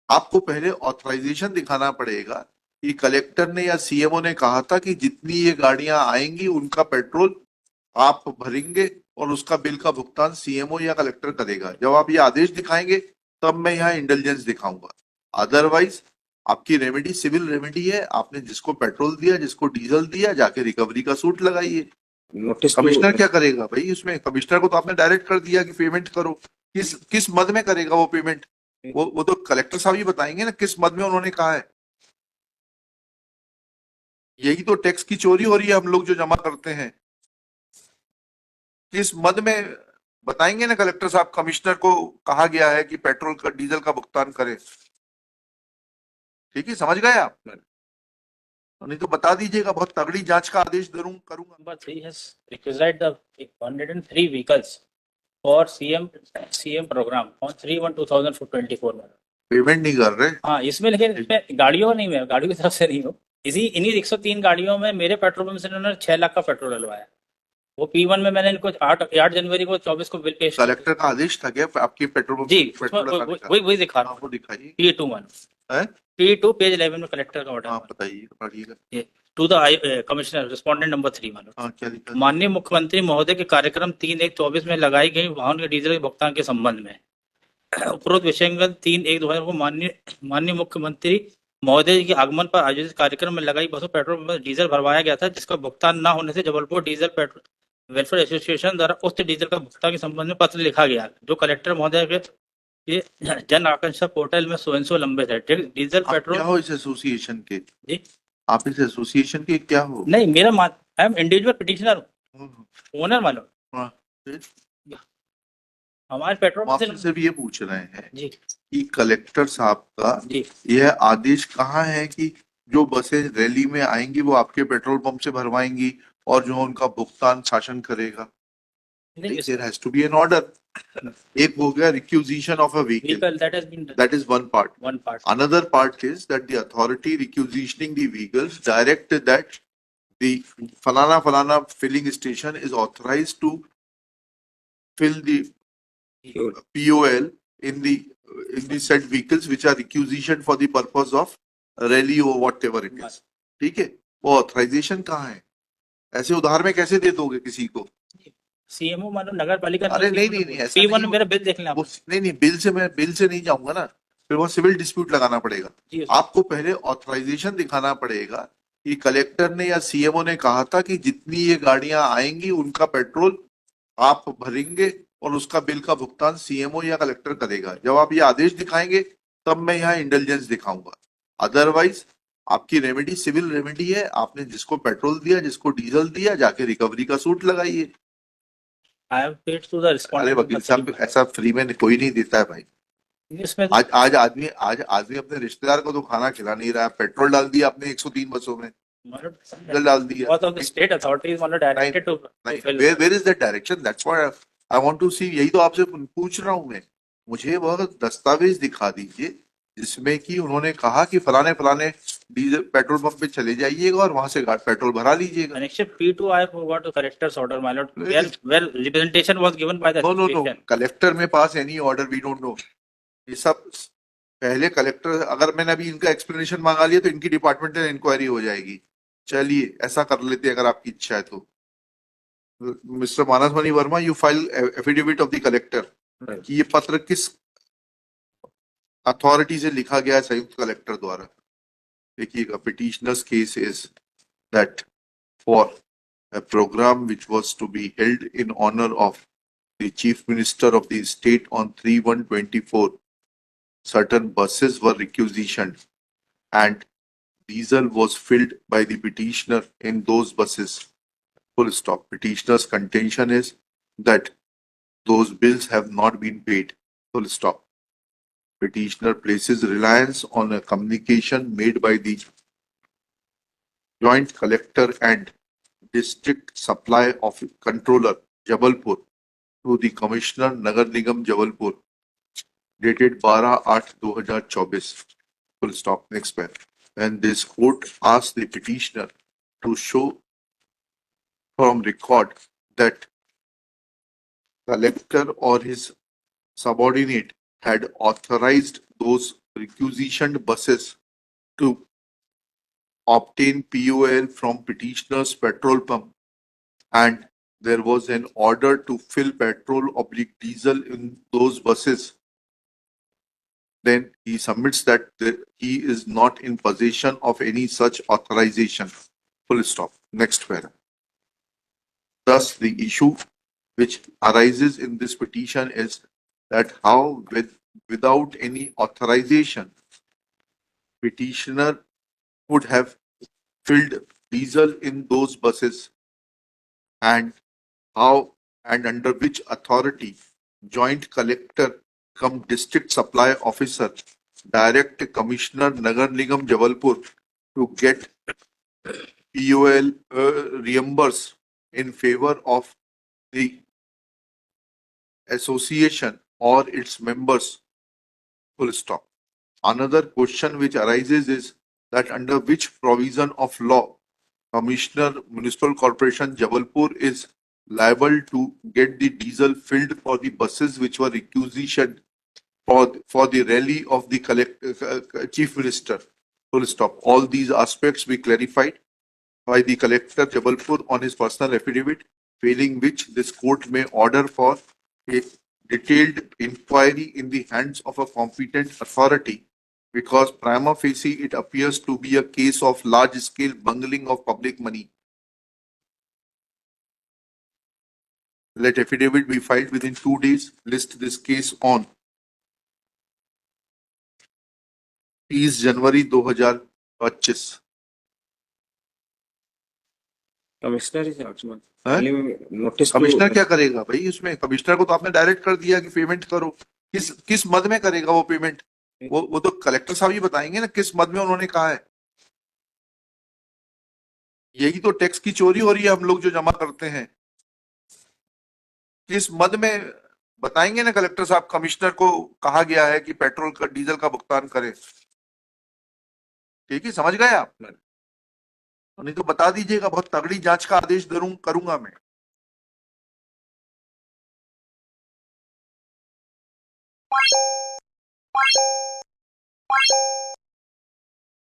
आपको पहले ऑथराइजेशन दिखाना पड़ेगा कि कलेक्टर ने या सीएमओ ने कहा था कि जितनी ये गाड़ियां आएंगी उनका पेट्रोल आप भरेंगे और उसका बिल का भुगतान सीएमओ या कलेक्टर करेगा। जब आप ये आदेश दिखाएंगे तब मैं यहाँ इंटेलिजेंस दिखाऊंगा। अदरवाइज आपकी रेमेडी सिविल रेमेडी है। आपने जिसको पेट्रोल दिया, जिसको डीजल दिया, जाके रिकवरी का सूट लगाइए। नोटिस कमिश्नर क्या करेगा भाई इसमें? कमिश्नर को तो आपने डायरेक्ट कर दिया कि पेमेंट करो। किस किस मद में करेगा वो पेमेंट? वो तो कलेक्टर साहब ही बताएंगे ना किस मद में उन्होंने कहा है। यही तो टैक्स की चोरी हो रही है। हम लोग जो जमा करते हैं किस मद में बताएंगे ना कलेक्टर साहब। कमिश्नर को कहा गया है कि पेट्रोल का डीजल का भुगतान करें। ठीक है, समझ गए आप? नहीं तो बता दीजिएगा, बहुत तगड़ी जांच का आदेश करूंगा। Number 3 has requisite the 103 vehicles for CM program on 3/1/2024 में। पेमेंट नहीं कर रहे। हाँ, इसमें लेकिन इसमें गाड़ियों नहीं, मैं गाड़ियों की तरफ से नहीं हूँ। इन्हीं 103 गाड़ियों में मेरे पेट्रोल पंप से इन्होंने 6 लाख का पेट्रोल डलवाया। वो P1 में मैंने इनको 8 जनवरी को 24 को बिल पेश किया। कलेक्टर का आदेश था क्या आपकी पेट्रोल पंप जी, पेट्रोल लगाने का? वही दिखा रहा हूँ। वो दिखाइए। P21 है? P2 पेज 11 में कलेक्टर का ऑर्डर। हाँ बताइए, पढ़िएगा। To the commissioner respondent number 3 मानो। हाँ, क्या लिखा? माननीय मुख्यमंत्री महोदय के कार्यक्रम 3/1/24 में लगाई गई वाहन के डीजल के भुगतान के संबंध में उपरोक्त विषयांगत 3/1/2000 को माननीय मुख्यमंत्री महोदय के आगमन पर आयोजित कार्यक्रम में लगाई बसों पेट्रोल पंप में डीजल भरवाया गया था, जिसका भुगतान न होने से Jabalpur diesel petrol welfare association द्वारा उक्त डीजल का भुगतान के संबंध में पत्र लिखा गया, जो कलेक्टर महोदय के ये जन आकांक्षा पोर्टल में सो लंबित है। डीजल आप पेट्रोल क्या हो इस एसोसिएशन के? जी आप इस एसोसिएशन के क्या हो? नहीं, मेरा I am individual petitioner, owner मानो। हाँ, फिर? हमारे पेट्रोल आपसे सिर्फ ये पूछ रहे हैं जी कि कलेक्टर साहब का जी यह आदेश कहाँ है कि जो बसें रैली में आएंगी वो आपके पेट्रोल पंप से भरवाएंगी और जो उनका भुगतान शासन करेगा? There has to be an order. एक हो गया requisition of a vehicle. that has been done. That is one part. One part. Another part is that the authority requisitioning the vehicles directed that the falana filling station is authorized to fill the POL in the said vehicles which are requisitioned for the purpose of rally or whatever it is. ठीक है? वो authorization कहाँ है? ऐसे उधार में कैसे दे दोगे किसी को? सीएमओ मानो नगर पालिका। अरे नहीं ऐसा P1 नहीं। मेरा बिल देख लें आप। नहीं बिल से नहीं जाऊंगा ना, फिर वो सिविल डिस्प्यूट लगाना पड़ेगा। आपको पहले ऑथराइजेशन दिखाना पड़ेगा कि कलेक्टर ने या सीएमओ ने कहा था कि जितनी ये गाड़ियां आएंगी उनका पेट्रोल आप भरेंगे और उसका बिल का भुगतान सीएमओ या कलेक्टर करेगा। जब आप ये आदेश दिखाएंगे तब मैं यहाँ इंटेलिजेंस दिखाऊंगा। अदरवाइज आपकी रेमेडी सिविल रेमेडी है। आपने जिसको पेट्रोल दिया, जिसको डीजल दिया, जाके रिकवरी का सूट लगाइए। अरे वकील साहब, ऐसा फ्री में कोई नहीं देता है भाई। इसमें आज आदमी अपने रिश्तेदार को तो खाना खिला नहीं रहा। पेट्रोल डाल दिया आपने 103 बसों में, डाल दिया। स्टेट अथॉरिटीज वाला directed to where is that direction? That's what I want to see. यही तो आपसे पूछ रहा हूं मैं। मुझे वह दस्तावेज दिखा दीजिए जिसमें कि उन्होंने कहा कि फलाने डीजल पेट्रोल पंप पे चले जाइएगा और वहां से पेट्रोल भरा लीजिएगा। P2 I forgot the collector's order, my lord. Where representation was given by the no. Collector में pass any order we don't know. ये सब पहले कलेक्टर, अगर मैंने अभी इनका एक्सप्लेनेशन मांगा लिया तो इनकी डिपार्टमेंटल इंक्वायरी हो जाएगी। चलिए ऐसा कर लेते हैं अगर आपकी इच्छा है तो। Mister Manas Mani Verma, you file affidavit of the collector कि ये पत्र किस अथॉरिटी से लिखा गया है संयुक्त कलेक्टर द्वारा। देखिएगा, petitioners case is that for a program which was to be held in honor of the Chief Minister of the state on 3/1/24, certain buses were requisitioned and diesel was filled by the petitioner in those buses. Full stop. Petitioner's contention is that those bills have not been paid. Full stop. Petitioner places reliance on a communication made by the Joint Collector and District Supply Controller Jabalpur to the Commissioner Nagar Nigam Jabalpur dated 12/8/2024. Full stop. Next paragraph. And this court asked the petitioner to show from record that collector or his subordinate had authorized those requisitioned buses to obtain POL from petitioner's petrol pump, and there was an order to fill petrol/diesel in those buses, then he submits that he is not in possession of any such authorization. Full stop. Next paragraph. Thus, the issue which arises in this petition is that how, without any authorization, petitioner would have filled diesel in those buses, and how and under which authority joint collector cum district supply officer direct Commissioner Nagar Nigam Jabalpur to get POL reimbursed in favor of the association or its members. Full stop. Another question which arises is that under which provision of law Commissioner Municipal Corporation Jabalpur is liable to get the diesel filled for the buses which were requisitioned for the rally of the Chief Minister. Full stop. All these aspects be clarified by the Collector Jabalpur on his personal affidavit, failing which this court may order for a detailed inquiry in the hands of a competent authority, because prima facie it appears to be a case of large-scale bungling of public money. Let affidavit be filed within 2 days. List this case on 30 January 2025. Commissioner हैं? Notice commissioner क्या करेगा भाई उसमें? Commissioner को तो आपने direct कर दिया कि पेमेंट करो. किस मद में करेगा वो पेमेंट? वो तो कलेक्टर साहब ही बताएंगे ना किस मद में उन्होंने कहा है. यही तो टैक्स की चोरी हो रही है. हम लोग जो जमा करते हैं किस मद में बताएंगे ना कलेक्टर साहब. कमिश्नर को कहा गया है कि पेट्रोल का डीजल का भुगतान करे. ठीक है, समझ गए आप? नहीं तो बता दीजिएगा. बहुत तगड़ी जांच का आदेश करूंगा मैं.